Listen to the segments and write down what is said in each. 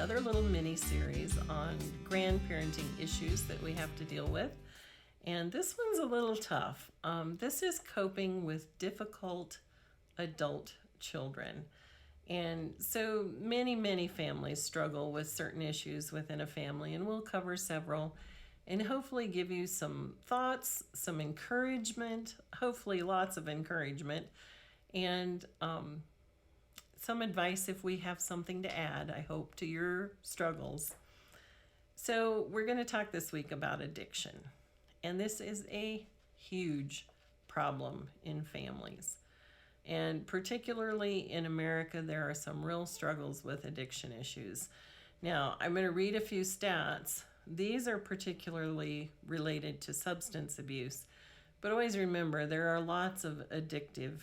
another little mini series on grandparenting issues that we have to deal with. And this one's a little tough. This is coping with difficult adult children. And so many families struggle with certain issues within a family, and we'll cover several and hopefully give you some thoughts, some encouragement, hopefully lots of encouragement, and some advice if we have something to add, I hope, to your struggles. So we're going to talk this week about addiction. And this is a huge problem in families. And particularly in America, there are some real struggles with addiction issues. Now, I'm going to read a few stats. These are particularly related to substance abuse. But always remember, there are lots of addictive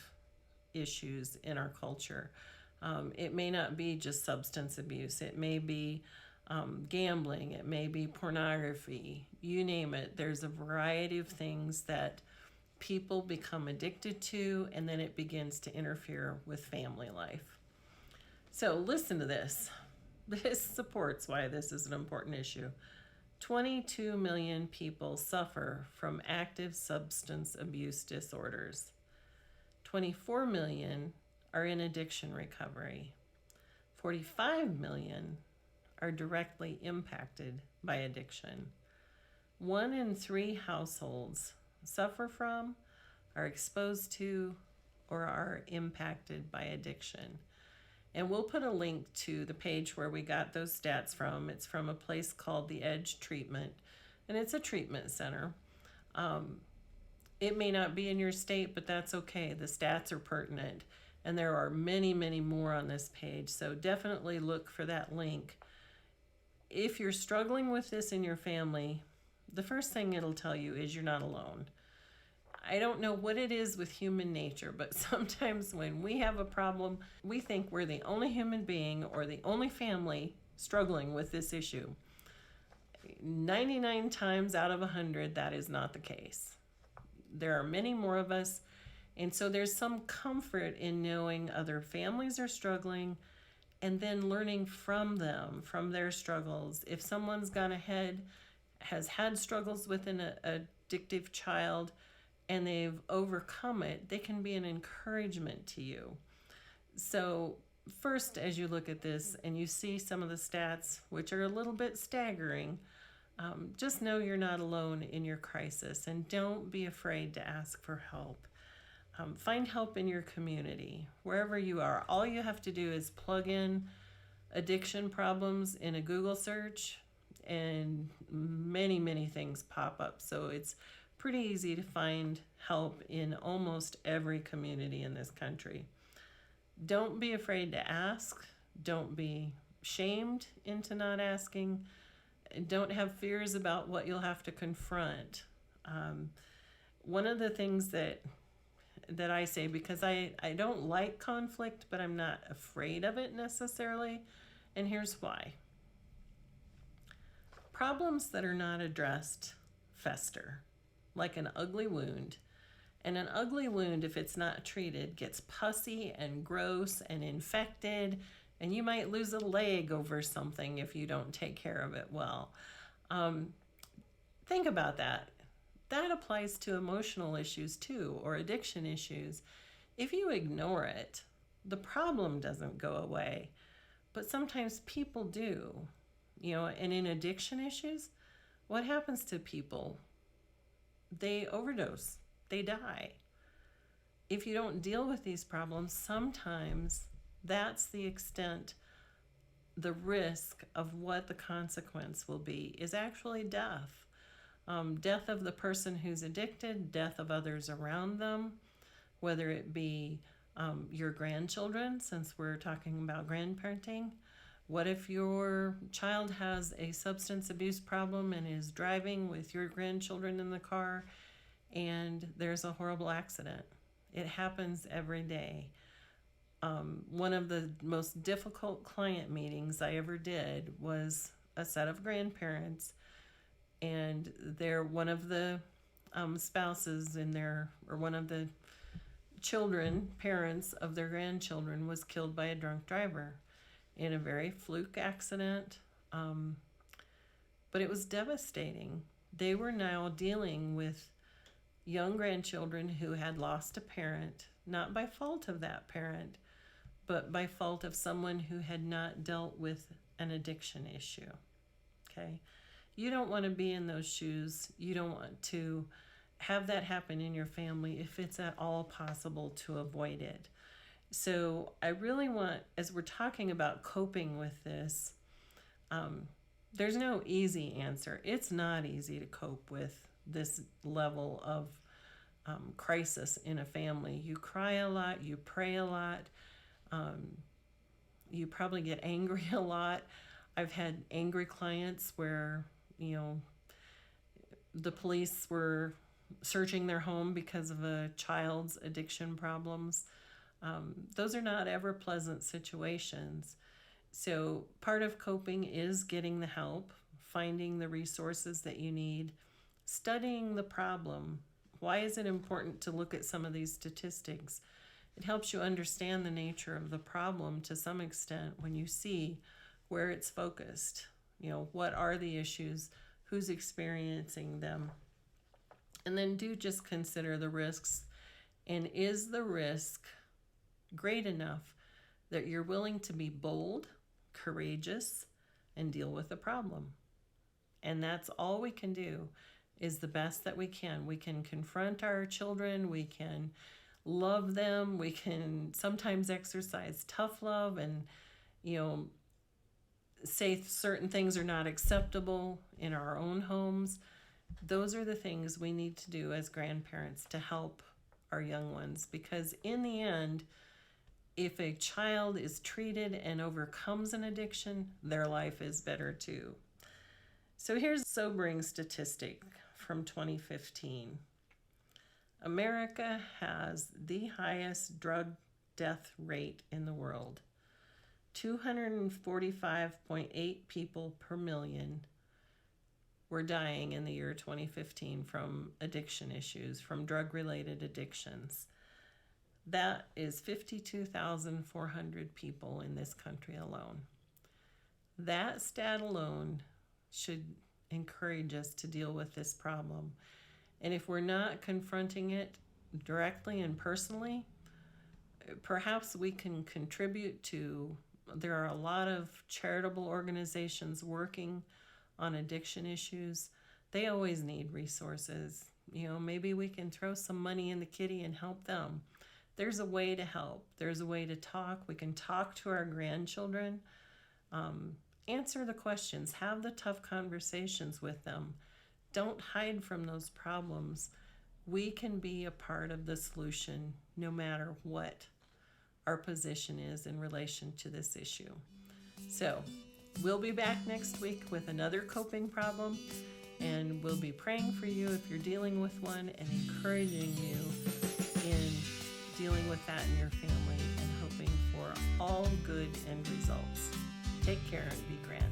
issues in our culture. It may not be just substance abuse. It may be gambling. It may be pornography. You name it. There's a variety of things that people become addicted to, and then it begins to interfere with family life. So listen to this. This supports why this is an important issue. 22 million people suffer from active substance abuse disorders. 24 million are in addiction recovery. 45 million are directly impacted by addiction. 1 in 3 households suffer from, are exposed to, or are impacted by addiction. And we'll put a link to the page where we got those stats from. It's from a place called the Edge Treatment, and it's a treatment center. It may not be in your state, but that's okay. The stats are pertinent, and there are many more on this page, so definitely look for that link. If you're struggling with this in your family, the first thing it'll tell you is you're not alone. I don't know what it is with human nature, but sometimes when we have a problem, we think we're the only human being or the only family struggling with this issue. 99 times out of 100, that is not the case. There are many more of us, and so there's some comfort in knowing other families are struggling and then learning from them, from their struggles. If someone's gone ahead, has had struggles with an addictive child, and they've overcome it, they can be an encouragement to you. So first, as you look at this and you see some of the stats, which are a little bit staggering, just know you're not alone in your crisis, and don't be afraid to ask for help. Find help in your community, wherever you are. All you have to do is plug in addiction problems in a Google search, and many things pop up. So it's pretty easy to find help in almost every community in this country. Don't be afraid to ask. Don't be shamed into not asking. Don't have fears about what you'll have to confront. One of the things that I say, because I don't like conflict, but I'm not afraid of it necessarily, and here's why. Problems that are not addressed fester, like an ugly wound. And an ugly wound, if it's not treated, gets pussy and gross and infected, and you might lose a leg over something if you don't take care of it well. Think about that. That applies to emotional issues too, or addiction issues. If you ignore it, the problem doesn't go away, but sometimes people do. And in addiction issues, what happens to people? They overdose. They die. If you don't deal with these problems, sometimes that's the extent, the risk of what the consequence will be is actually death. Death of the person who's addicted, death of others around them, whether it be your grandchildren, since we're talking about grandparenting. What if your child has a substance abuse problem and is driving with your grandchildren in the car and there's a horrible accident? It happens every day. One of the most difficult client meetings I ever did was a set of grandparents, and one of the spouses or one of the parents of their grandchildren was killed by a drunk driver. in a very fluke accident, but it was devastating. They were now dealing with young grandchildren who had lost a parent, not by fault of that parent, but by fault of someone who had not dealt with an addiction issue. Okay? You don't want to be in those shoes. You don't want to have that happen in your family if it's at all possible to avoid it. So I really want, as we're talking about coping with this, there's no easy answer. It's not easy to cope with this level of crisis in a family. You cry a lot, you pray a lot, you probably get angry a lot. I've had angry clients where, the police were searching their home because of a child's addiction problems. Those are not ever pleasant situations. So part of coping is getting the help, finding the resources that you need, studying the problem. Why is it important to look at some of these statistics? It helps you understand the nature of the problem to some extent when you see where it's focused. What are the issues? Who's experiencing them? And then do just consider the risks. And is the risk great enough that you're willing to be bold, courageous, and deal with the problem? And that's all we can do, is the best that we can. We can confront our children, we can love them, we can sometimes exercise tough love and, say certain things are not acceptable in our own homes. Those are the things we need to do as grandparents to help our young ones, because in the end, if a child is treated and overcomes an addiction, their life is better too. So here's a sobering statistic from 2015. America has the highest drug death rate in the world. 245.8 people per million were dying in the year 2015 from addiction issues, from drug-related addictions. That is 52,400 people in this country alone. That stat alone should encourage us to deal with this problem. And if we're not confronting it directly and personally, perhaps we can contribute to, there are a lot of charitable organizations working on addiction issues. They always need resources. Maybe we can throw some money in the kitty and help them. There's a way to help. There's a way to talk. We can talk to our grandchildren, answer the questions, have the tough conversations with them. Don't hide from those problems. We can be a part of the solution no matter what our position is in relation to this issue. So we'll be back next week with another coping problem, and we'll be praying for you if you're dealing with one and encouraging you in dealing with that in your family and hoping for all good end results. Take care and be grand.